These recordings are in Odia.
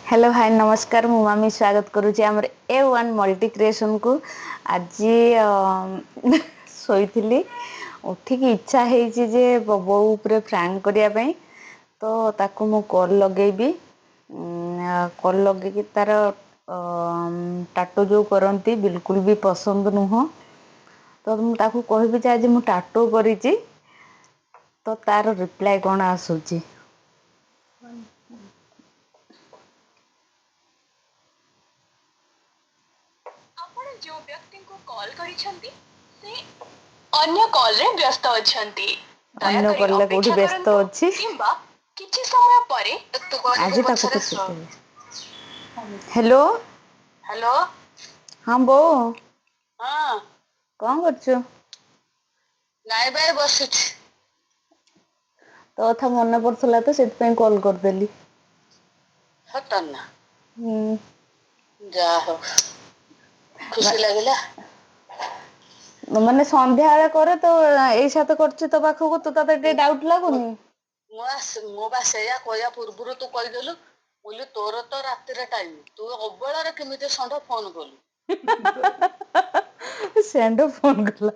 हेलो हाय नमस्कार मु मामी स्वागत करुँची आमर A1 मल्टी क्रिएशन को आज शोइथिली उठिकी इच्छा हेची जे बो ऊपर फ्रैंक करिया पई तो ताकू मु कॉल लगेबी कॉल लगे तार टाटू जो करती बिल्कुल भी पसंद नुह तो मुझे कहबी जे आज मु टाटू करिची तो तार रिप्लाई कौन आसूची। ଆପଣ ଯେଉଁ ବ୍ୟକ୍ତିଙ୍କୁ କଲ୍ କରିଛନ୍ତି ସେ ଅନ୍ୟ କଲରେ ବ୍ୟସ୍ତ ଅଛନ୍ତି। अन्य ଦୟାକରି कल्ले कौटी ଅପେକ୍ଷା व्यस्त କରନ୍ତୁ अच्छी କିମ୍ବା କିଛି ସମୟ ପରେ ତୁ आज କଲକୁ ताको ପଛରେ पचते हेलो ହ୍ୟାଲୋ हाँ बो ହଁ कौन करछु? ନାଇଁ ବା ବସିଛି। तो कथा मन पड़ला तो से कॉल करदेली। ସତନା हम्म ଯାହା ହଉ ଖୁସି ଲାଗିଲା। ମାନେ ସନ୍ଧ୍ୟା ବେଳେ କରେ ତ ଏଇ ସତ କରୁଛି ତୋ ପାଖକୁ ତୁ ତତେ ଟିକେ ଡାଉଟ୍ ଲାଗୁନି? ମୁଁ ବା ସେଇଆ କହିବା ପୂର୍ବରୁ ତୁ କହିଦେଲୁ ବୋଲି ତୋର ତ ରାତିରେ ଟାଇମ ତୁ ଅବଳାରେ କେମିତି ଷଣ୍ଢ ଫୋନ କଲୁ। ସେଣ୍ଡ ଫୋନ କଲା।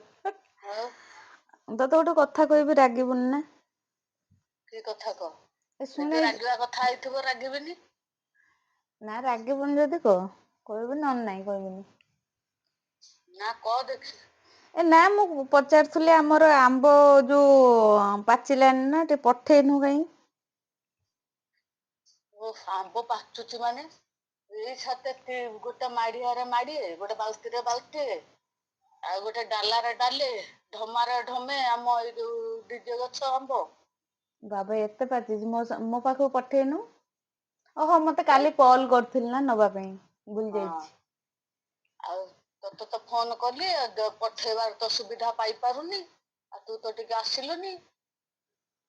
ଆଉ ତତେ ଗୋଟେ କଥା କହିବି ରାଗିବୁନି ନା? କି କଥା କହ ଏ ଶୁଣେ ଯଦି ରାଗିବା କଥା ହେଇଥିବ ରାଗିବିନି। ନା ରାଗିବୁନି ଯଦି କହ କହିବୁ ନହେଲେ ନାଇଁ କହିବୁନି। ନା କହ ଦେଖି। ଏ ନା ମୁଁ ପଚାରୁଥିଲି ଆମର ଆମ୍ବ ଯୋଉ ପାଚିଲାନି ନା ଟିକେ ପଠେଇନୁ କାଇଁ? ଓ ଆମ୍ବ ପାଚୁଛି ମାନେ ଏଇ ଛାତେ ଗୋଟେ ମାଢିଆରେ ମାଢିଏ ଗୋଟେ ବାଲ୍ଟିରେ ବାଲ୍ଟିଏ ଆଉ ଗୋଟେ ଡାଲାରେ ଡାଲେ ଢମାରେ ଢମେ ଆମ ଏଇ ଯୋଉ ଡିଜେ ଗଛ ଆମ୍ବ। ବାବା ଏତେ ପାଚିଛି ମୋ ପାଖକୁ ପଠେଇନୁ। ଓହୋ ମତେ କାଇଁ କାଲି କଲ୍ କରିଥିଲି ନା ନବା ପାଇଁ ଭୁଲି ହଁ ଯାଇଛି। ଆଉ ତତେ ତ ଫୋନ କଲି ପଠେଇବାର ତ ସୁବିଧା ପାଇପାରୁନି। ଆଉ ତୁ ତ ଟିକେ ଆସିଲୁନି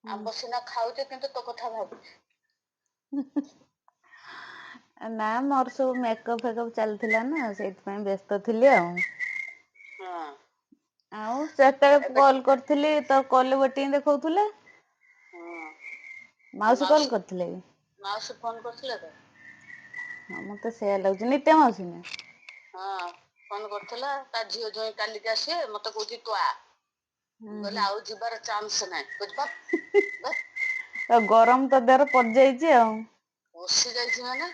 ଆମ୍ବ ସିନା ଖାଉଛେ କିନ୍ତୁ ତୋ କଥା ଭାବୁଛି। ନା ମୋର ସବୁ ମେକଅପ୍ ଫେକଅପ୍ ଚାଲିଥିଲା ନା ସେଇଥିପାଇଁ ବ୍ୟସ୍ତ ଥିଲି ଆଉ। ହଁ ଆଉ ସେତେବେଳେ ଏବେ କଲ୍ କରିଥିଲି ତ କଲ ୱେଟିଙ୍ଗ ଦେଖଉଥିଲା। ହଁ ମାଉସୀ କଲ୍ କରିଥିଲେ କି? ମାଉସୀ ଫୋନ କରିଥିଲେ ତ। ହଁ ମତେ ସେୟା ଲାଗୁଛି ନିତ୍ୟ ମାଉସୀ ନା? ହଁ ଫୋନ କରୁଥିଲା ତା ଝିଅ ଜଇଁ କାଲିକି ଆସିବେ ମତେ କହୁଛି ତୁ ଆ। ମୁଁ ହୁଁ କହିଲି ହୁଁ ଆଉ ଯିବାର ଚାନ୍ସ ନାହିଁ କହୁଛି ବା ତ ଗରମ ତ ଦେହରେ ପଡିଯାଇଛି ଆଉ। ବସି ଯାଇଛି ମାନେ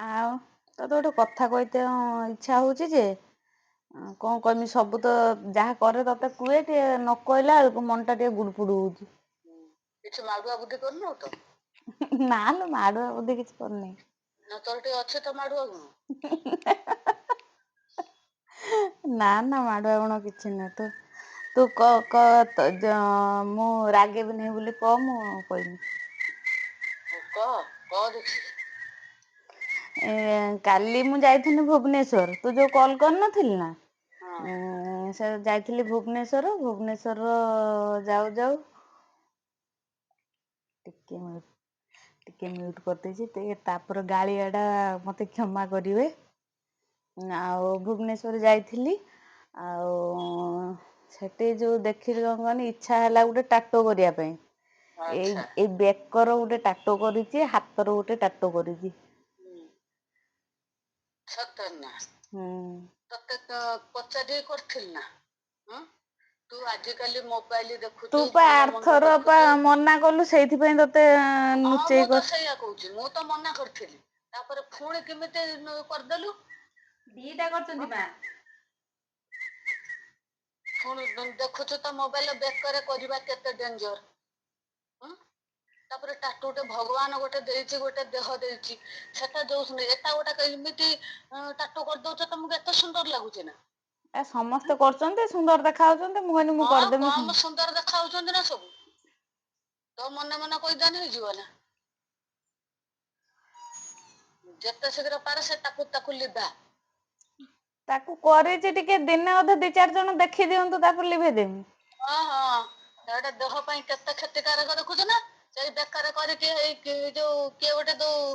ଆଉ ତତେ ଗୋଟେ କଥା କହିତେ ଇଚ୍ଛା ହଉଛି ଯେ କଣ କହମି ସବୁ ତ ଯାହା କରେ ତତେ କୁହେ ଟିକେ ନ କହିଲା ବେଳକୁ ମନ ଟା ଟିକେ ଗୁଡ ଫୁଡ ହଉଛି। କିଛି ମାଡୁଆ ବୁଦ୍ଧି କରୁନୁ ତ? ନା ଲୋ ମାଡୁଆ ବୁଦ୍ଧି କିଛି କରିନି। ନା ତୋର ଟିକେ ଅଛି ତ ମାଡୁଆ ଗୁଣ। ନା ନା ମାଡୁଆ ଗୁଣ କିଛି ନୁହେଁ ତ ତୁ କ ମୁଁ ରାଗିବିନି ବୋଲି କହ ମୁଁ କହିବି। କହ ଦେଖି। କାଲି ମୁଁ ଯାଇଥିଲି ଭୁବନେଶ୍ଵର ତୁ ଯୋଉ କଲ୍ କରିନଥିଲୁ ନା? ହଁ ସେ ଯାଇଥିଲି ଭୁବନେଶ୍ଵର ଯାଉ ଯାଉ ଟିକେ ମ୍ୟୁଟ କରିଦେଇଛି ଟିକେ ତାପରେ ଗାଳିଆ ଟା ମତେ କ୍ଷମା କରିବେ। ଆଉ ଭୁବନେଶ୍ଵର ଯାଇଥିଲି ଆଉ ସେଠି ଯୋଉ ଦେଖିଲି କଣ କହନି ଇଚ୍ଛା ହେଲା ଗୋଟେ ଟାଟୁ କରିବା ପାଇଁ। ଆଚ୍ଛା ଏଇ ବେକର ଗୋଟେ ଟାଟୁ କରିଛି ହାତର ଗୋଟେ ଟାଟୁ କରିଛି। ସତରେ ନା? ହୁଁ। ତତେ ତ ପଚାରିକି କରିଥିଲି ନା ତୁ ଆଜିକାଲି ମୋବାଇଲ ଦେଖ ତୁ ପା ଆର୍ଥର ପା ମନା କଲୁ ସେଇଥିପାଇଁ ତତେ ହଁ ମୁଁ ଲୁଚେଇ ତ ସେଇଆ କହୁଛି ମୁଁ ତ ମନା କରିଥିଲି ତାପରେ ପୁଣି କେମିତି କରିଦେଲୁ। ଦିଟା କରିଛନ୍ତି ବା। ପୁଣି ଦେଖୁଛୁ ତ ମୋବାଇଲ ବେକରେ କରିବା କେତେ ଡେଞ୍ଜର। ତାପରେ ଟାଟୁ ଗୋଟେ ଭଗବାନ ଗୋଟେ ଦେଇଛି ଗୋଟେ ଦେହ ଦେଇଛି ସେଟା ଯୋଉ ଏଟା ଗୋଟେ ଏମିତି ଟାଟୁ କରିଦଉଛ ତମକୁ ଏତେ ସୁନ୍ଦର ଲାଗୁଛି ନା? ଏ ସମସ୍ତେ କରୁଛନ୍ତି ସୁନ୍ଦର ଦେଖା ଯାଉଛନ୍ତି ମୁଁ କହିନି ମୁଁ ହଁ କରିଦେମି କମ ସୁନ୍ଦର ଦେଖା ହଉଛନ୍ତି ନା ସବୁ ତ ମନେ ମନେ କହିଦେଲେ ହେଇଯିବ ନା। ଯେତେ ଶୀଘ୍ର ପାର ସେ ତାକୁ ଲିଭା। ତାକୁ କରିଛି ଟିକେ ଦିନେ ଅଧେ ଦି ଚାରି ଜଣ ଦେଖି ଦିଅନ୍ତୁ ତାପରେ ଲିଭେଇଦେମି। ହଁ ହଁ ଏଇଟା ଦେହ ପାଇଁ କେତେ କ୍ଷତିକାରକ ଦେଖୁଛୁ ନା। ସେଇ ବେକରେ କରିକି ହେଇ ଯୋଉ କିଏ ଗୋଟେ ଯୋଉ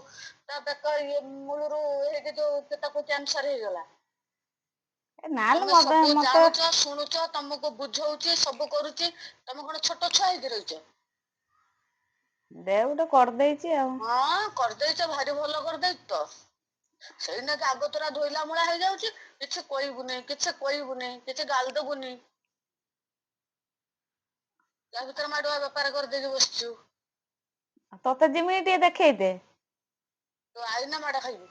ତା ବେକ ମୂଳରୁ ହେଇକି ଯୋଉ ତାକୁ କ୍ୟାନସର ହେଇଗଲା। ଏ ନାଲୋ ତମେ ମତେ ସବୁ ମତେ ଜାଣୁଛ ଶୁଣୁଛ ତମକୁ ବୁଝଉଛି ସବୁ କରୁଛି ତମେ କଣ ଛୋଟ ଛୁଆ ହେଇକି ରହିଛ? ଦେ ଗୋଟେ କରିଦେଇଛି ଆଉ। ହଁ କରିଦେଇଛ, ଭାରି ଭଲ କରିଦେଇଛ ତ। ସେଇନାକି ଆଗତୁରା ଧୋଇଲା ମୂଳା ହେଇଯାଉଛି। କିଛି କହିବୁନି, କିଛି କହିବୁନି, କିଛି ଗାଳି ଦବୁନି। ୟା ଭିତରେ ମାଡୁଆ ବେପାର କରିଦେଇକି ବସିଛୁ। ତତେ ଯେମିତି ଟିକେ ଦେଖେଇଦେ। ତୁ ଆଇନା ମାଡ ଖାଇବୁ।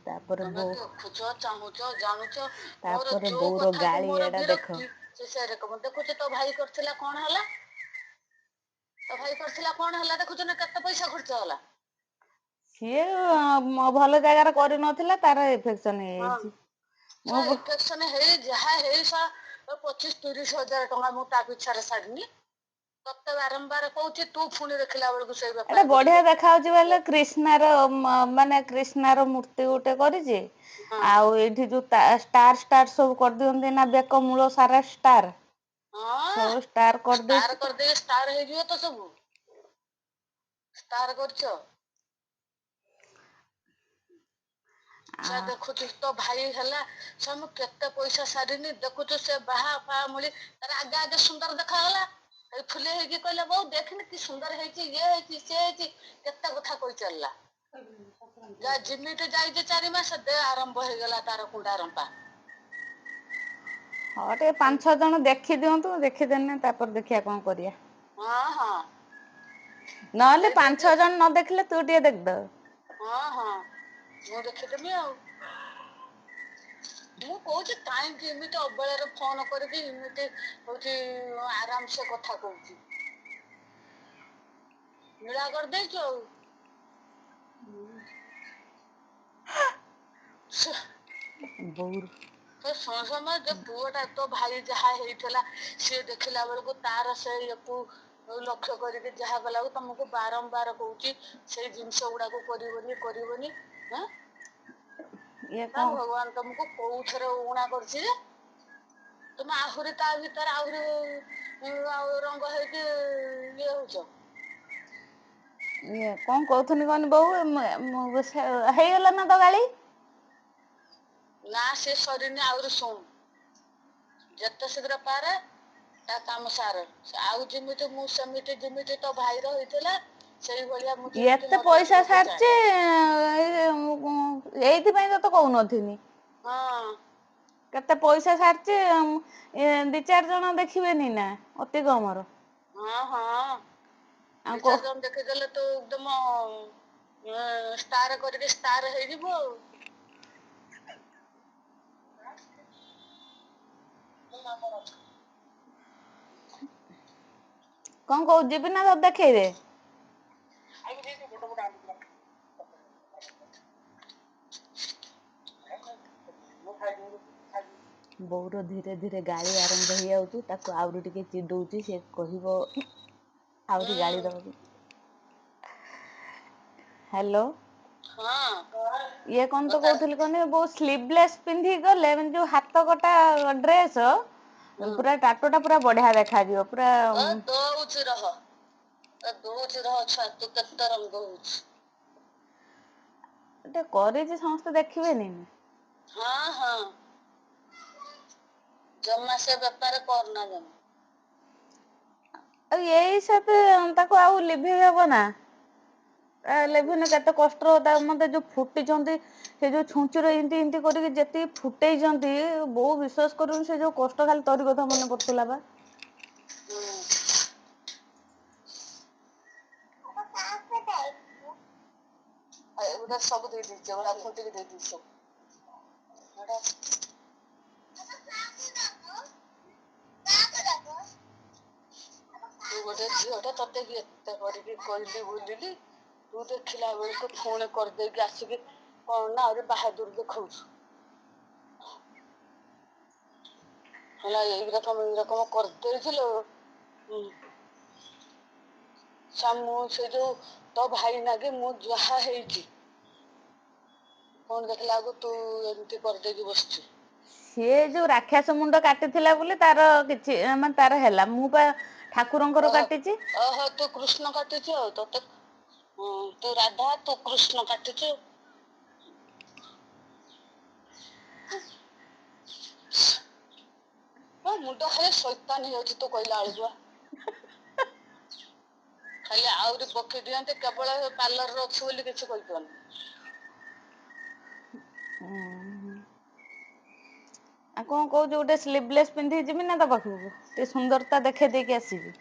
ତାପରେ ତମେ ବୋଉ ଦେଖୁଛ, ଚାହୁଁଛ, ଜାଣୁଛ, ମୋର ତାପରେ ଯୋଉ ବୋଉର କଥାକୁ ଗାଳି ମୋର ଏଡା ଦେଖ। ବିରକ୍ତି। ସେ ରକମ ଦେଖୁଛୁ ତୋ ଭାଇ କରିଥିଲା କଣ ହେଲା? ତ ଭାଇ କରିଥିଲା କଣ ହେଲା ଦେଖୁଛୁ ନା କେତେ ପଇସା ଖର୍ଚ୍ଚ ହେଲା। ସିଏ ଭଲ ଜାଗାରେ କରିନଥିଲା ତାର ଇନଫେକ୍ସନ ହଁ ହେଇଯାଇଛି। ସେ ମୁଁ ଇନଫେକ୍ସନ ହେଇ ଯାହା ହେଇ 25-30 ହଜାର ଟଙ୍କା ମୁଁ ତା ପିଛାରେ ସାରିନି। ତତେ ବାରମ୍ବାର କହୁଛି, ତୁ ପୁଣି ଦେଖିଲା ବେଳକୁ ସେଇ ଏଟା ବେପାର କରିକି ବଢିଆ ଦେଖା ଯାଉଛି ବୋଇଲେ ବସିଛୁ। କ୍ରିଷ୍ଣାର ମାନେ କ୍ରିଷ୍ଣାର ମୂର୍ତ୍ତି ଗୋଟେ କରିଛି। ହଁ ଆଉ ଏଇଠି ଯୋଉ ଷ୍ଟାର ଷ୍ଟାର ସବୁ କରିଦିଅନ୍ତି ନା ବେକ ମୂଳ ସାରା ଷ୍ଟାର। ହଁ ସବୁ ଷ୍ଟାର ଷ୍ଟାର କରିଦେଇଛି। କରିଦେଇ ଷ୍ଟାର ହେଇଯିବ ତ ସବୁ। ଷ୍ଟାର କରିଛ। ଆ ସେ ଦେଖୁଛୁ ତୋ ଭାଇ ହେଲା। ସେ ମୁଁ କେତେ ପଇସା ସାରିନି ଦେଖୁଛୁ ସେ ବାହା ଫାହା ମଳି ତାର ଆଗେ ଆଗେ ସୁନ୍ଦର ଦେଖାଗଲା। ଏଇ ଫୁଲି ହେଇକି କହିଲା ବୋଉ ଦେଖିନି କି ସୁନ୍ଦର ହେଇଛି, ଇଏ ହେଇଛି, ସିଏ ହେଇଛି। କେତେ କଥା କହି ଚାଲିଲା। ଯା ଯେମିତି ଯାଇଛି 4 ମାସ ଦେ ଆରମ୍ଭ ହେଇଗଲା ତାର କୁଣ୍ଡାରମ୍ପା। ହଁ ଟିକେ 5-6 ଜଣ ଦେଖି ଦିଅନ୍ତୁ, ଦେଖିଦେନେ ତାପରେ ଦେଖିବା କଣ କରିବା। ହଁ ହଁ। ନହେଲେ ସେଇଥିଲାଗି 5-6 ଜଣ ନ ଦେଖିଲେ ତୁ ଟିକେ ଦେଖିଦଉ। ହଁ ହଁ ମୁଁ ଦେଖିଦେମି ଆଉ। ମୁଁ କହୁଛି କାହିଁକି ଏମିତି ଅବହେଳାରେ ଫୋନ କରିକି ଏମିତି ହଉଛି ଆରାମ ସେ କଥା କହୁଛି। ନୀଳା କରିଦେଇଛୁ ଆଉ। ବୋଉ ତ ସମୟ ଯେ ପୁଅଟା ତ ଭାଇ ଯାହା ହେଇଥିଲା ସିଏ ଦେଖିଲା ବେଳକୁ ତାର ସେଇକୁ ଲକ୍ଷ୍ୟ କରିକି ଯାହା ଗଲାକୁ ତମକୁ ବାରମ୍ବାର କହୁଛି ସେଇ ଜିନିଷ ଗୁଡାକୁ କରିବନି କରିବନି। ହଁ ଇଏ ନା କଣ ଭଗବାନ ତମକୁ କୋଉଥରେ ଊଣା କରିଛି ଯେ ତୁମେ ଆହୁରି ତା ଭିତରେ ଆହୁରି ଆଉ ରଙ୍ଗ ହେଇକି ଇଏ ହଉଛ। ଇଏ କଣ କହୁଥୁନି କହନି ବୋଉ ହେଇଗଲା ନା ତ ଗାଳି। ନା ସେ ସରିନି ଆହୁରି ଶୁଣୁ ଯେତେ ଶୀଘ୍ର ପାରେ ତା କାମ ସାର ଆଉ ଯେମିତି ମୁଁ ସେମିତି ଯେମିତି ତ ଭାଇର ହେଇଥିଲା ସେଇଭଳିଆ ମୁଁ ଯେମିତି ଏତେ ନ ପଇସା ଦେଖିବାକୁ ଚାହେଁ। ସାରିଛି ଏଇଥିପାଇଁ ତତେ କହୁନଥିନି। ହଁ। କେତେ ପଇସା ସାରିଛି 2-4 ଜଣ ଦେଖିବେନି ନା ଅତି କମର। ହଁ ହଁ ଆଉ 2-4 ଜଣ ଦେଖିଦେଲେ ତୁ ଏକଦମ ଷ୍ଟାର କରିକି ଷ୍ଟାର ହେଇଯିବୁ ଆଉ। କଣ କହୁଛୁ ଯିବି ନା ତତେ ଦେଖେଇବେ? ବୋଉର ଧୀରେ ଧୀରେ ଗାଳି ଆରମ୍ଭ ହେଇଯାଉଛି ତାକୁ ଆହୁରି ଟିକେ ଚିଡଉଛି ସେ କହିବ ଆହୁରି ଗାଳି ହୁଁ ଦବ। ହ୍ୟାଲୋ। ହଁ। ଇଏ କଣ ତ କଥାରେ କହୁଥିଲି କହନି ବୋଉ ସ୍ଲିଭଲେସ୍ ପିନ୍ଧିକି ଗଲେ ମାନେ ଯୋଉ ହାତ କଟା ଡ୍ରେସ ହୁଁ ପୁରା ଟାଟୁ ଟା ପୁରା ବଢିଆ ଦେଖାଯିବ ପୁରା ଦଉଛି ରହ ଦଉଛି ରହ ଛୁଆ ତୁ କେତେ ରଙ୍ଗ ହଉଛୁ। ଗୋଟେ କରିଛି ସମସ୍ତେ ଦେଖିବେନି ନା। ହଁ ହଁ ଜମା ସେ ବେପାର କରନା ଜମା। ଆଉ ଏଇ ସତ ତାକୁ ଆଉ ଲିଭେଇ ହବ ନା। ଲିଭେଇଲେ କେତେ କଷ୍ଟର ତା ମତେ ଯୋଉ ଫୁଟିଛନ୍ତି ସେ ଯୋଉ ଛୁଞ୍ଚିରେ ଇନ୍ତି ଇନ୍ତି କରିକି ଯେତିକି ଫୁଟେଇଛନ୍ତି ବୋଉ ବିଶ୍ୱାସ କରିବନି ସେ ଯୋଉ କଷ୍ଟ ଖାଲି ତୋରି କଥା ମନେ ପଡୁଥିଲା ବା। ହୁଁ। ଏଗୁଡା ସବୁ ଦେଇଦେଇଛି ଏଗୁଡା ଖୁଣ୍ଟିକି ଦେଇଦେଇଛି ସବୁ। ତୁ ଗୋଟେ ଝିଅଟା ତତେ ଏତେ କରିକି କହିଲି ବୁଲିଲି ତୁ ଦେଖିଲା ବେଳକୁ ପୁଣି କରିଦେଇକି ଆସିକି କଣ ନା ଆହୁରି ବାହାଦୁର ଦେଖଉଛୁ। ହେଲା ଏଇରକମ କରିଦେଇଥିଲୁ ମୁଁ ସେ ଯୋଉ ତୋ ଭାଇ ନାଗି ମୁଁ ଯାହା ହେଇଛି ପୁଣି ଦେଖିଲା ବେଳକୁ ତୁ ଏମିତି କରିଦେଇକି ବସିଛୁ। ସିଏ ଯୋଉ ରାକ୍ଷସ ମୁଣ୍ଡ କାଟିଥିଲା ବୋଲି ତାର କିଛି ମାନେ ତାର ହେଲା ମୁଁ ପା ଠାକୁରଙ୍କର ଓହୋ କାଟିଛି। ଓହୋ ତୁ କୃଷ୍ଣ କାଟିଛୁ ଆଉ ତତେ ତୁ ରାଧା ତୁ କୃଷ୍ଣ କାଟିଛୁ। ମୁଣ୍ଡ ଖାଲି ଶୈତାନ ହେଇଯାଉଛି ତୁ କହିଲା ବେଳକୁ ଖାଲି ଆହୁରି ପକେଇ ଦିଅନ୍ତି କେବଳ ପାର୍ଲରରେ ଅଛି ବୋଲି କିଛି କହିପାରୁନି। ଆଉ କଣ କହୁଛୁ ଗୋଟେ ସ୍ଲିଭଲେସ୍ ପିନ୍ଧିକି ଯିବି ନା ତା ପାଖକୁ ଟିକେ ସୁନ୍ଦରତା ଦେଖେଇ ଦେଇକି ଆସିବି।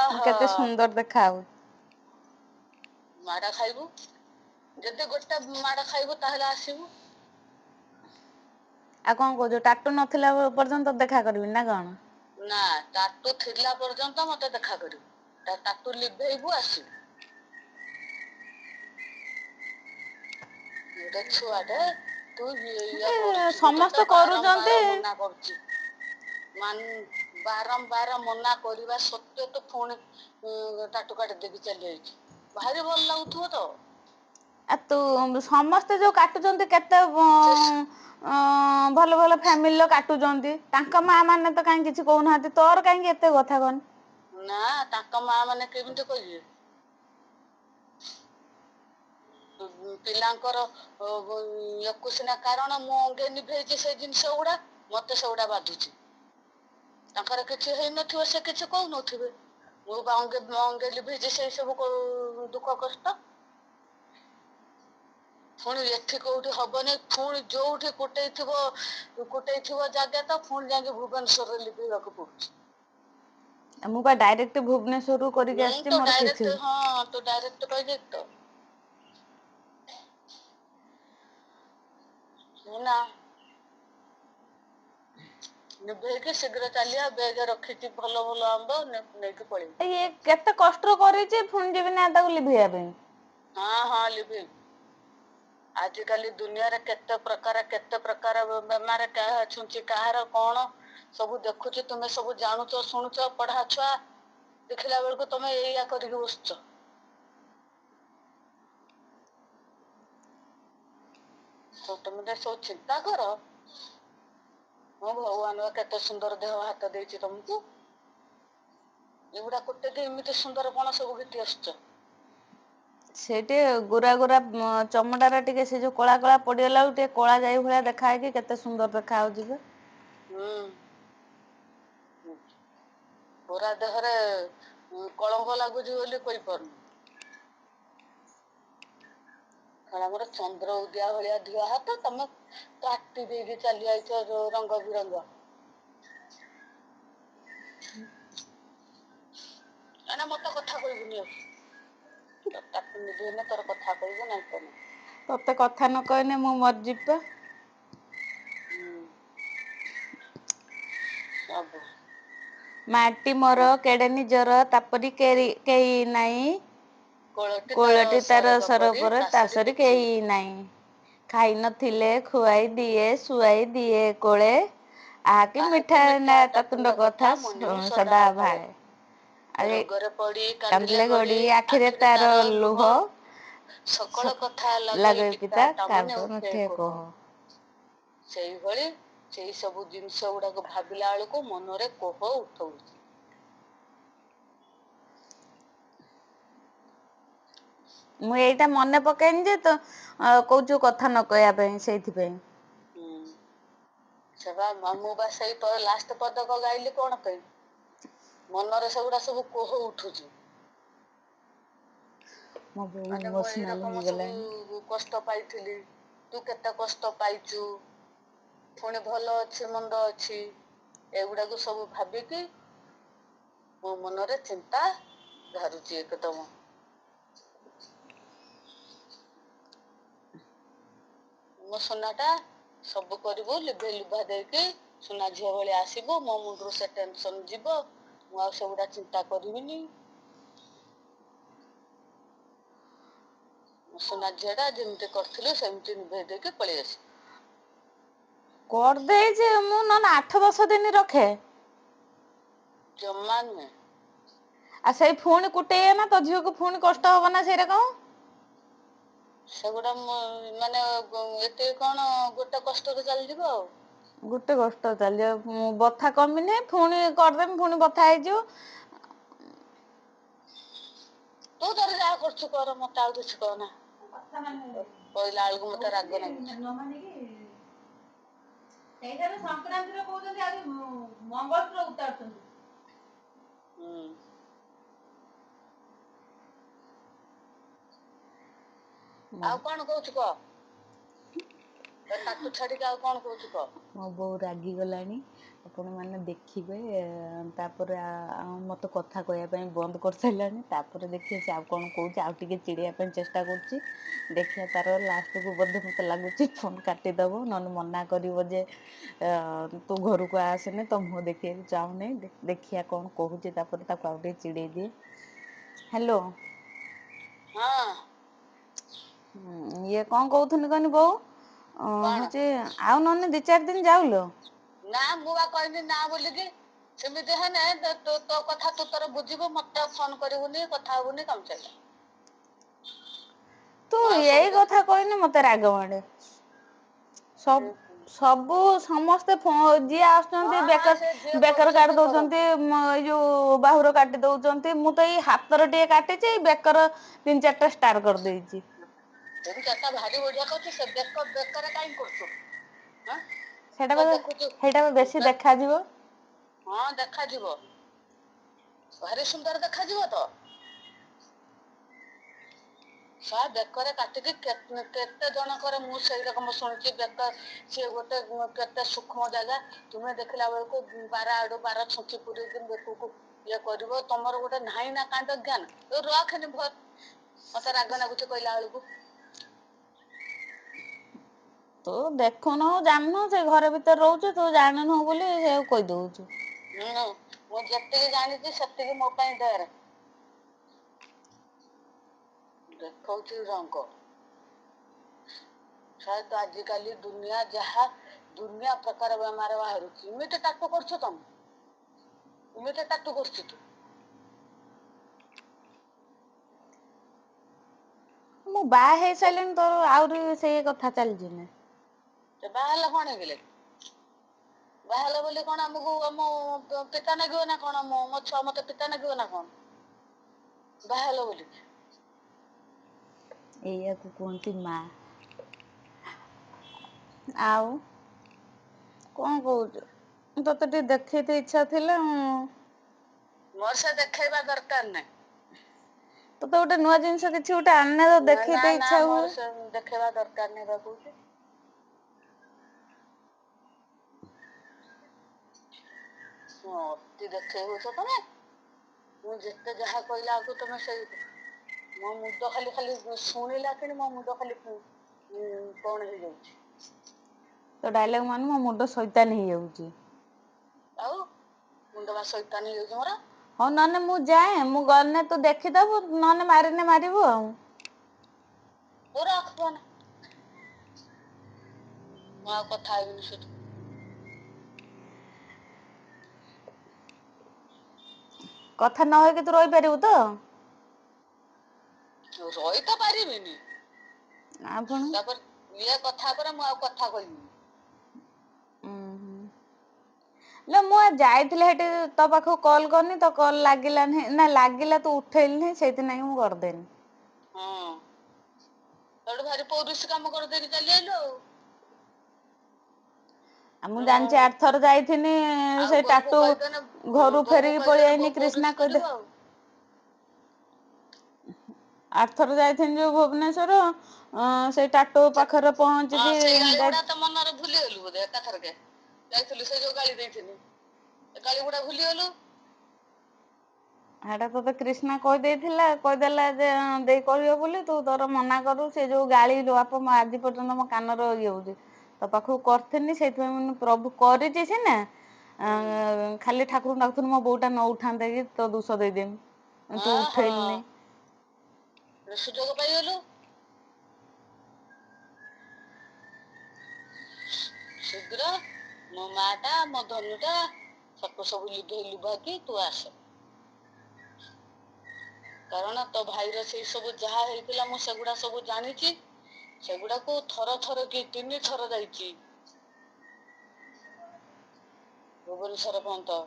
ମୁଁ ଆହା କେତେ ସୁନ୍ଦର ଦେଖା ହଉଛି। ମାଡ ଖାଇବୁ ଯଦି ଗୋଟେ ମାଡ ଖାଇବୁ ତାହେଲେ ଆସିବୁ। ଆଉ କଣ କହୁଛୁ ଟାଟୁ ନଥିଲା ପର୍ଯ୍ୟନ୍ତ ଦେଖା କରିବି ନା କଣ? ନା ଟାଟୁ ଥିଲା ପର୍ଯ୍ୟନ୍ତ ମତେ ଦେଖା କରିବୁ ଟାଟୁ ଲିଭେଇବୁ ଆସିବୁ। ଗୋଟେ ଛୁଆଟେ ତୁ ଇଏ କରୁଛୁ ସମସ୍ତେ ତତେ କରୁଛନ୍ତି। ବାରମ୍ବାର ମନା କରୁଛି। ବାରମ୍ବାର ମନା କରିବା ସତ୍ତ୍ୱେ ତୁ ପୁଣି ଟାଟୁ କାଟିଦେଇକି ଚାଲି ଆଇଛୁ ଭାରି ଭଲ ଲାଗୁଥିବ ତ। ଆ ତୁ ସମସ୍ତେ ଯୋଉ କାଟୁଛନ୍ତି କେତେ ସେ ଭଲ ଭଲ ଫ୍ୟାମିଲିର କାଟୁଛନ୍ତି ତାଙ୍କ ମା ମାନେ ତ କାହିଁ କିଛି କହୁନାହାନ୍ତି ତୋର କାହିଁକି ଏତେ କଥା କହନି। ନା ତାଙ୍କ ମା ମାନେ କେମିତି କହିବେ? ପିଲାଙ୍କର ଏକୋଇଶିଆ କାରଣ ମୁଁ ଅଙ୍ଗେ ନିଭେଇଛି ସେଇ ଜିନିଷ ଗୁଡା ମତେ ସେଗୁଡା ବାଧୁଛି। ତାଙ୍କର କିଛି ହେଇନଥିବ ସେ କିଛି କହୁନଥିବେ। ମୁଁ ବା ଅଙ୍ଗେ ଲିଭେଇଛି ସେଇ ସବୁ ଦୁଃଖ କଷ୍ଟ। ପୁଣି ଏଠି କୋଉଠି ହବନି ପୁଣି ଯୋଉଠି କୁଟେଇଥିବ ଜାଗା ତ ପୁଣି ଯାଇକି ଭୁବନେଶ୍ୱରରେ ଲିଭେଇବାକୁ ପଡୁଛି। ମୁଁ ବା ଡାଇରେକ୍ଟ ଭୁବନେଶ୍ୱରରୁ କରିକି ମୁଁ ଆସିଛି ତ ମୋର କିଛି ଡାଇରେକ୍ଟ ହଁ ତୁ ଡାଇରେକ୍ଟ କହିଦେଇ ତ ନା ନିଭେଇକି ଶୀଘ୍ର ଚାଲିଆ ବେଗ ରଖିଛି ଭଲ ଭଲ ଆମ୍ବ ନେଇକି ପଳେଇବି। ଇଏ କେତେ କଷ୍ଟ କରିଛି ପୁଣି ଯିବି ନା ତାକୁ ଲିଭେଇବା ପାଇଁ। ହଁ ହଁ ଲିଭେଇବୁ। ଆଜିକାଲି ଦୁନିଆରେ କେତେ ପ୍ରକାର ବେମାର କାହା ଛୁଞ୍ଚି କାହାର କଣ ସବୁ ଦେଖୁଛୁ ତୁମେ ସବୁ ଜାଣୁଛ ଶୁଣୁଛ ପଢା ଛୁଆ ଦେଖିଲା ବେଳକୁ ତମେ ଏଇଆ କରିକି ବସିଛ। ତମେ ସବୁ ଚିନ୍ତା କର। ହଁ ଭଗବାନ ବା କେତେ ସୁନ୍ଦର ଦେହ ହାତ ଦେଇଛି ତମକୁ। ଏଗୁଡା ଗୋଟେ ଏମିତି ସୁନ୍ଦର କଣ ସବୁ ଘିତି ଆସୁଛ। ସେଇଠି ଗୋରା ଗୋରା ଚମଡ଼ାର ଟିକେ ସେ ଯୋଉ କଳା କଳା ପଡିଗଲା ବେଳକୁ ଟିକେ କଳା ଯାଇ ଭଳିଆ ଦେଖା ହେଇକି କେତେ ସୁନ୍ଦର ଦେଖା ହଉଛି ଯେ। ହୁଁ ଗୋରା ଦେହରେ କଳଙ୍କ ଲାଗୁଛି ବୋଲି କହିପାରୁନି। ଆମର ଚନ୍ଦ୍ର ଉଦୟା ଭଳିଆ ଦିହ ହାତ ତମେ କାଟି ଦେଇକି ଚାଲି ଆଇଛ ରଙ୍ଗ ବିରଙ୍ଗ। ଏନା ମତେ କଥା କହିବୁନି ଆଉ ତାକୁ ନିଭେଇଲେ ତୋର କଥା କହିବୁ ନାଇଁ ତ ନାଇଁ। ତୋତେ କଥା ନ କହିଲେ ମୁଁ ମରିଯିବି ପା। ହୁଁ ସବୁ ମାଟି ମୋର କେଡେ ନିଜର ତାପରି କେହି ନାହିଁ। କୋଳଟି ତାର ସର ପର ତାସରି କେହି ନାହିଁ। ଖାଇ ନଥିଲେ ଖୁଆଇ ଦିଏ ଶୁଆଇ ଦିଏ କୋଳେ। ଆକି ମିଠା ନା ତା ତୁଣ୍ଡ କଥା ସଦା ଭାଳେ। ଆରେ ରୋଗରେ ପଡି କାନ୍ଦିଲେ ଗଡି ଆଖିରେ ତାର ଲୁହ। ସକଳ କଥା ଲଗେଇ ପିତା କାମୁନି ଉଠେ କୋହ। ସେଇଭଳି ସେଇ ସବୁ ଜିନିଷ ଗୁଡାକ ଭାବିଲା ବେଳକୁ ମନରେ କୋହ ଉଠଉଛି। ମୁଁ ଏଇଟା ମନେ ପକେଇନି ଯେ ତ କହୁଛୁ କଥା ନ କହିବା ପାଇଁ ସେଇଥିପାଇଁ। ହୁଁ ସେ ବା ମୁଁ ବା ସେଇ ଲାଷ୍ଟ ପଦକ ଗାଇଲି କଣ ପାଇଁ? ମନରେ ସେଗୁଡା ସବୁ କୋହ ଉଠୁଛି। ମୋ ବୋଉ ମାନେ ମୁଁ ଏଇ ଇମୋସନାଲ ରକମ ହେଇଗଲାଣି। ସବୁ କଷ୍ଟ ପାଇଥିଲି ତୁ କେତେ କଷ୍ଟ ପାଇଛୁ। ପୁଣି ଭଲ ଅଛି ମନ୍ଦ ଅଛି ଏଗୁଡାକୁ ସବୁ ଭାବିକି ମୋ ମନରେ ଚିନ୍ତା ଘାରୁଛି ଏକଦମ। ମୋ ସୁନା ଟା ସବୁ କରିବୁ ଲିଭେଇ ଲୁଭା ଦେଇକି ସୁନା ଝିଅ ଭଳିଆ ଆସିବୁ ମୋ ମୁଣ୍ଡରୁ ସେ ଟେନସନ ଯିବ ମୁଁ ଆଉ ସେଗୁଡା ଚିନ୍ତା କରିବିନି। ସୁନା ଝିଅ ଟା ଯେମିତି କରିଥିଲୁ ସେମିତି ନିଭେଇ ଦେଇକି ପଳେଇ ଆସିବୁ। କରିଦେଇଛି ମୁଁ ନହେଲେ 8-10 ଦିନ ରଖେ। ଜମା ନୁହେଁ। ଆଉ ସେଇ ପୁଣି କୁଟେଇବେ ନା ତୋ ଝିଅକୁ ପୁଣି କଷ୍ଟ ହବ ନା ସେଇରା କଣ? ସେଗୁଡା ମାନେ ଏତେ କଣ ଗୋଟେ କଷ୍ଟରେ ଚାଲିଯିବ ଆଉ। ଗୋଟେ କଷ୍ଟ ଚାଲିଯିବ ବଥା କମିନେ ପୁଣି କରିଦେମି ପୁଣି ବଥା ହେଇଯିବ। ତୁ ତୋର ଯାହା କରୁଛୁ କର ମତେ ଆଉ କିଛି କହନା। କହିଲା ବେଳକୁ ମତେ ରାଗ ନାଗୁଛି। ସେଇଟାରେ ସଂକ୍ରାନ୍ତିରେ କହୁଛନ୍ତି ଆଜି ମଙ୍ଗଳସୂତ୍ର ଉତାରୁଛନ୍ତି। ଆଉ କଣ କହୁଛୁ କହ? ତାକୁ ଛାଡିକି ଆଉ କଣ କହୁଛୁ କହ? ମୋ ବୋଉ ରାଗିଗଲାଣି। ଆପଣମାନେ ଦେଖିବେ ତାପରେ ମୋତେ କଥା କହିବା ପାଇଁ ବନ୍ଦ କରିସାରିଲାଣି। ତାପରେ ଦେଖିବା ସେ ଆଉ କଣ କହୁଛି, ଆଉ ଟିକେ ଚିଡ଼େଇବା ପାଇଁ ଚେଷ୍ଟା କରୁଛି। ଦେଖିବା ତାର ଲାଷ୍ଟକୁ ବୋଧେ ମୋତେ ଲାଗୁଛି ଫୋନ୍ କାଟିଦେବ, ନହେଲେ ମନା କରିବ ଯେ ତୁ ଘରକୁ ଆସେନି, ତ ମୁହଁ ଦେଖିବାକୁ ଚାହୁଁନି। ଦେଖିବା କଣ କହୁଛି, ତାପରେ ତାକୁ ଆଉ ଟିକେ ଚିଡ଼େଇ ଦିଏ। ହ୍ୟାଲୋ। ହଁ। ଇଏ କଣ କହୁଥିଲି କହନି ବୋଉ, କଣ? ହଉଛି ଆଉ ନହେଲେ 2-4 ଦିନ ଯାଉଲୋ। ନା ମୁଁ ବା କହିଲି ନା ବୋଲିକି। ସେମିତି ହେନେ ତୋ କଥା ତୁ ତୋର ବୁଝିବୁ, ମତେ ଫୋନ କରିବୁନି, କଥା ହବୁନି, କାମ ସଇଲା। ତୁ ମୁଁ ଆଉ ସବୁ ଏଇ କଥା କହିଲେ ମତେ ରାଗ ମାଡେ। ସବୁ ସମସ୍ତେ ଯିଏ ଆସୁଛନ୍ତି ହଁ ହଁ ସେ ଯିଏ ବେକର କାଟି କରୁଛନ୍ତି ଦଉଛନ୍ତି। କରନ୍ତୁ। ଏଇ ଯୋଉ ବାହୁର କାଟି ଦଉଛନ୍ତି। ମୁଁ ତ ଏଇ ହାତର ଟିକେ କାଟିଛି, ବେକର 3-4ଟା ଷ୍ଟାର କରିଦେଇଛି। 3-4ଟା ଭାରି ବଢିଆ କରୁଛୁ, ସେ ବେକରେ କାହିଁ କରୁଛୁ? ଦେଖୁଛୁ ସେଇଟା ବେଶୀ ଦେଖାଯିବ। ହଁ ଦେଖାଯିବ, ଭାରି ସୁନ୍ଦର ଦେଖାଯିବ ତ। ବେକରେ କାଟିକି କେତେ ଜଣଙ୍କର ମୁଁ ସେଇ ରକମ ଶୁଣିଛି। ବେକ ସିଏ ଗୋଟେ କେତେ ସୂକ୍ଷ୍ମ ଜାଗା, ତୁମେ ଦେଖିଲା ବେଳକୁ 12 ଆଡୁ 12 ଛୁଞ୍ଚି ପୁରେଇକି ବେକକୁ ଇଏ କରିବ। ତମର ଗୋଟେ ନାହିଁ ନା କାଣ୍ଡ ଜ୍ଞାନ। ରଖେନି ମତେ ରାଗ ଲାଗୁଛି କହିଲା ବେଳକୁ। ତୁ ଦେଖୁନୁ, ଜାଣିନୁ, ସେ ଘର ଭିତରେ ରହୁଛୁ, ତୁ ଜାଣିନୁ ବୋଲି ସେୟାକୁ କହିଦଉଛୁ। ମୁଁ ଯେତିକି ଜାଣିଛି ସେତିକି ମୋ ପାଇଁ ଢେର। ଦେଖଉଛି ରଙ୍ଗ। ଆଜିକାଲି ଦୁନିଆ ଯାହା ଦୁନିଆ ପ୍ରକାର ବେମାର ବାହାରୁଛି। ଏମିତି ଟାଟୁ କରୁଛୁ ତମେ? ଏମିତି ଟାଟୁ କରୁଛୁ ତୁ? ମୁଁ ବାହା ହେଇସାରିଲିଣି, ତୋର ଆହୁରି ସେଇ କଥା ଚାଲିଛି ନା? ସେ ବାହା ହେଲେ କଣ ହେଇଗଲା କି? ବାହା ହେଲା ବୋଲି କଣ ଆମକୁ ଆମ ପିତା ନାଗିବ ନା କଣ? ମୋ ଛୁଆ ମତେ ପିତା ନାଗିବ ନା କଣ? ବାହା ହେଲା ବୋଲି। ଏଇଆକୁ କୁହନ୍ତି ମା। ଆଉ କଣ କହୁଛୁ? ତତେ ଟିକେ ଦେଖେଇତେ ଇଚ୍ଛା ଥିଲା। ମୋର ସେ ଦେଖେଇବା ଦରକାର ନାହିଁ। ତତେ ଗୋଟେ ନୂଆ ଜିନିଷ କିଛି ଗୋଟେ ଆଣିଲେ ତ ଦେଖେଇତେ ଇଚ୍ଛା ହୁଏ। ସେ ଦେଖେଇବା ଦରକାର ନାହିଁ ବା କହୁଛି। ଅତି ଦେଖେଇ ହଉଛ ତମେ। ମୁଁ ଯେତେ ଯାହା କହିଲା ଆକୁ ତମେ ସେଇ ମୋ ମୁଣ୍ଡ ଖାଲି ଶୁଣିଲା କ୍ଷଣି ମୋ ମୁଣ୍ଡ ଖାଲି କଣ ହେଇଯାଉଛି। ତୋ ଡାଇଲଗ ମାନେ ମୋ ମୁଣ୍ଡ ସଇତାନ ହେଇଯାଉଛି। ଆଉ ମୁଣ୍ଡ ବା ସଇତାନ ହେଇଯାଉଛି ମୋର। ହଉ ନହେଲେ ମୁଁ ଯାଏ, ମୁଁ ଗଲେ ତୁ ଦେଖିଦବୁ, ନହେଲେ ମାରିନେ ମାରିବୁ ଆଉ। ହଉ ରଖ ଫୋନ। ମୁଁ ଆଉ କଥା ହେବିନି ସେଠି। କଥା ନ ହେଇକି ତୁ ରହିପାରିବୁ ତ? ରହି ତ ପାରିବିନି। ଆଉ ପୁଣି ତାପରେ ଇଏ କଥା ପରେ ମୁଁ ଆଉ କଥା କହିବିନି। ଲୋ ମୁଁ ଯାଇଥିଲି ସେଠି ତୋ ପାଖକୁ କଲ୍ କରିନି, ତୋ କଲ୍ ଲାଗିଲାନି, ନା ଲାଗିଲା ତୁ ଉଠେଇଲୁନି, ସେଇଥିନାଗି ମୁଁ କରିଦେନି। ହଁ ସେଇଠୁ ଭାରି ପୋଲିସ କାମ କରିଦେଇକି ଚାଲି ଆଇଲୁ ଆଉ। ଆଉ ମୁଁ ଜାଣିଛି ହଁ ଆରଥର ଯାଇଥିନି ଆଉ ସେ ବୋହୂକୁ ଟାଟୁ କହିଦେନେ ଘରୁ ବୋହୂକୁ ଫେରିକି ପଳେଇ କହିଦେନେ ଆଇନି ବୋହୂ କ୍ରିଷ୍ଣା ପୋଲିସ କରିବ କହିଦେ ଆଉ। ଆରଥର ଯାଇଥିନି ଯୋଉ ଭୁବନେଶ୍ଵର, ସେଇ ଟାଟୁ ପାଖରେ ହଁ ପହଞ୍ଚିକି ସେଇ ଗାଳି ଗୁଡା ତ ମନରେ ଭୁଲିଗଲୁ ବୋଧେ ଏକାଥରକେ। ଯାଇଥିଲୁ ସେ ଯୋଉ ଗାଳି ଦେଇଥିଲି, ଏ ଗାଳି ଗୁଡା ଭୁଲିଗଲୁ। ହେଟା ତୋତେ କ୍ରିଷ୍ଣା କହିଦେଇଥିଲା, କହିଦେଲା ଯେ ଦେଇ କହିବ ବୋଲି, ତୁ ତୋର ମନା କରୁ ସେ ଯୋଉ ଗାଳି ଲୋ ବାପ ଆଜି ପର୍ଯ୍ୟନ୍ତ ମୋ କାନର ଇଏ ହଉଛି। ତୋ ପାଖକୁ କରିଥିନି, ସେଇଥିପାଇଁ ମୁଁ ପ୍ରଭୁ କରିଛି ସିନା ଖାଲି ଠାକୁରଙ୍କୁ ଡାକୁଥିନି ମୋ ବୋଉଟା ନ ଉଠାନ୍ତା କି, ତୋ ଦୋଷ ଦେଇଦେମି। ତୁ ଉଠେଇଲୁନି। ସୁଯୋଗ ପାଇଗଲୁ। ଶୀଘ୍ର ମୋ ମା ଟା, ମୋ ଧନ ଟା, ତାକୁ ସବୁ ଲିଭେଇ ଲୁଭାକି ତୁ ଆସେ। କାରଣ ତୋ ଭାଇର ସେଇ ସବୁ ଯାହା ହେଇଥିଲା ମୁଁ ସେଗୁଡା ସବୁ ଜାଣିଛି। ସେଗୁଡାକୁ ଥର ଥର କି 3 ଥର ଯାଇଛି। ଭୁବନେଶ୍ୱର ପର୍ଯ୍ୟନ୍ତ।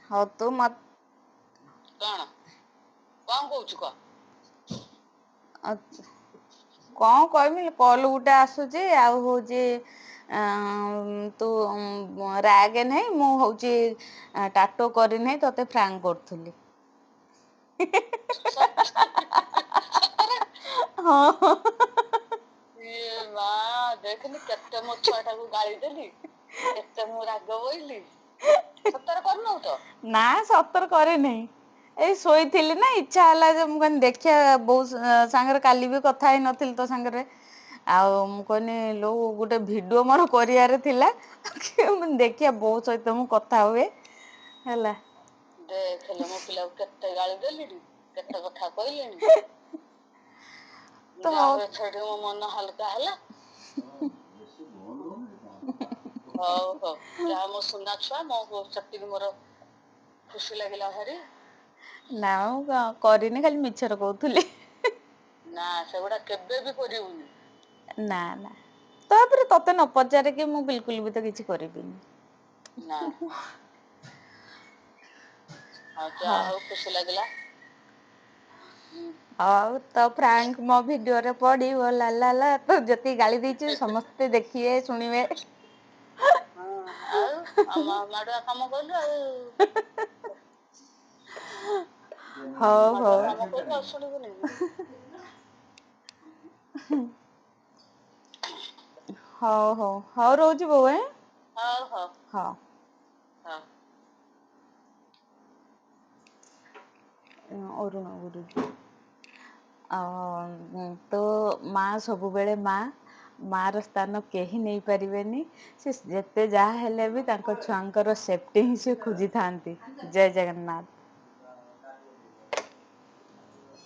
ହଉ ତୁ ମତ କଣ କହୁଛୁ କହ? ଆଚ୍ଛା। କଣ କହିମି କଲ ଗୋଟେ ଆସୁଛି ଆଉ ହଉଛି ତୁ ରାଗେ ନାହିଁ ମୁଁ ହଉଛି ଟାଟୁ କରିନାହିଁ ତତେ ଫ୍ରାଙ୍କ କରୁଥିଲି। ସତରେ? ହଁ। ଇଏ ମା ଦେଖିଲି କେତେ ମୋ ଛୁଆ ଟାକୁ ଗାଳି ଦେଲି କେତେ ମୁଁ ରାଗ ବୋଇଲି। ସତରେ କରୁନୁ ତ? ନା ସତର କରିନେଇଁ। ଏଇ ଶୋଇଥିଲି ନା ଇଚ୍ଛା ହେଲା ଯେ ମୁଁ କହନି ଦେଖିବା ବୋଉ ସାଙ୍ଗରେ କାଲି ବି କଥା ହେଇ ନଥିଲି ତୋ ସାଙ୍ଗରେ ଆଉ ମୁଁ କହିନି ଲୋ ଗୋଟେ ଭିଡିଓ ମୋର କରିବାର ଥିଲା ଦେଖିବା ବୋଉ ସହିତ ମୁଁ କଥା ହୁଏ ହେଲା। ଦେଖେଲୋ ମୋ ପିଲାକୁ କେତେ ଗାଳି ଦେଲିଣି କେତେ କଥା କହିଲିଣି। ତ ଯାହା ହଉ ଏଥର ମୋ ମନ ହାଲକା ହେଲା। ହଉ ହଉ ଯାହା ମୋ ସୁନା ଛୁଆ ମୋ ସେତିକି ମୋର ଖୁସି ଲାଗିଲା ଭାରି। ନା ମୁଁ କରିନି ଖାଲି ମିଛରେ କହୁଥିଲି। ନା ସେଗୁଡା କେବେ ବି କରିବୁନି। ନା ନା ତାପରେ ତତେ ନ ପଚାରିକି ମୁଁ ବିଲକୁଲ ବି ତ କିଛି କରିବିନି। ନା। ହଉ ଯାହା ହଁ। ହଉ ଖୁସି ଲାଗିଲା। ହୁଁ। ହଉ ତ ଫ୍ରାଙ୍କ ମୋ ଭିଡିଓରେ ପଡିବ ଲା ଲା ତୁ ଯେତିକି ଗାଳି ଦେଇଛୁ ସମସ୍ତେ ଦେଖିବେ ଶୁଣିବେ। ହଁ ଆଉ ମାଡୁଆ କାମ କଲୁ ଆଉ। ହଉ ମାଡୁଆ ହଉ। କାମ କଲୁ ଆଉ ଶୁଣିବୁନି। ହଉ ହଉ ହଉ ରହୁଛି ବୋଉ ଆଁ। ହଉ ହଉ। ହଁ। ହଁ। ଅରୁଣ ଗୁରୁଜୀ। ଆଉ ତ ମା ସବୁବେଳେ ମା। ମା ର ସ୍ଥାନ କେହି ନେଇପାରିବେନି। ସେ ଯେତେ ଯାହା ହେଲେ ବି ତାଙ୍କ ଛୁଆଙ୍କର ସେଫ୍ଟି ହିଁ ସେ ଖୋଜିଥାନ୍ତି ଜୟ ଜଗନ୍ନାଥ।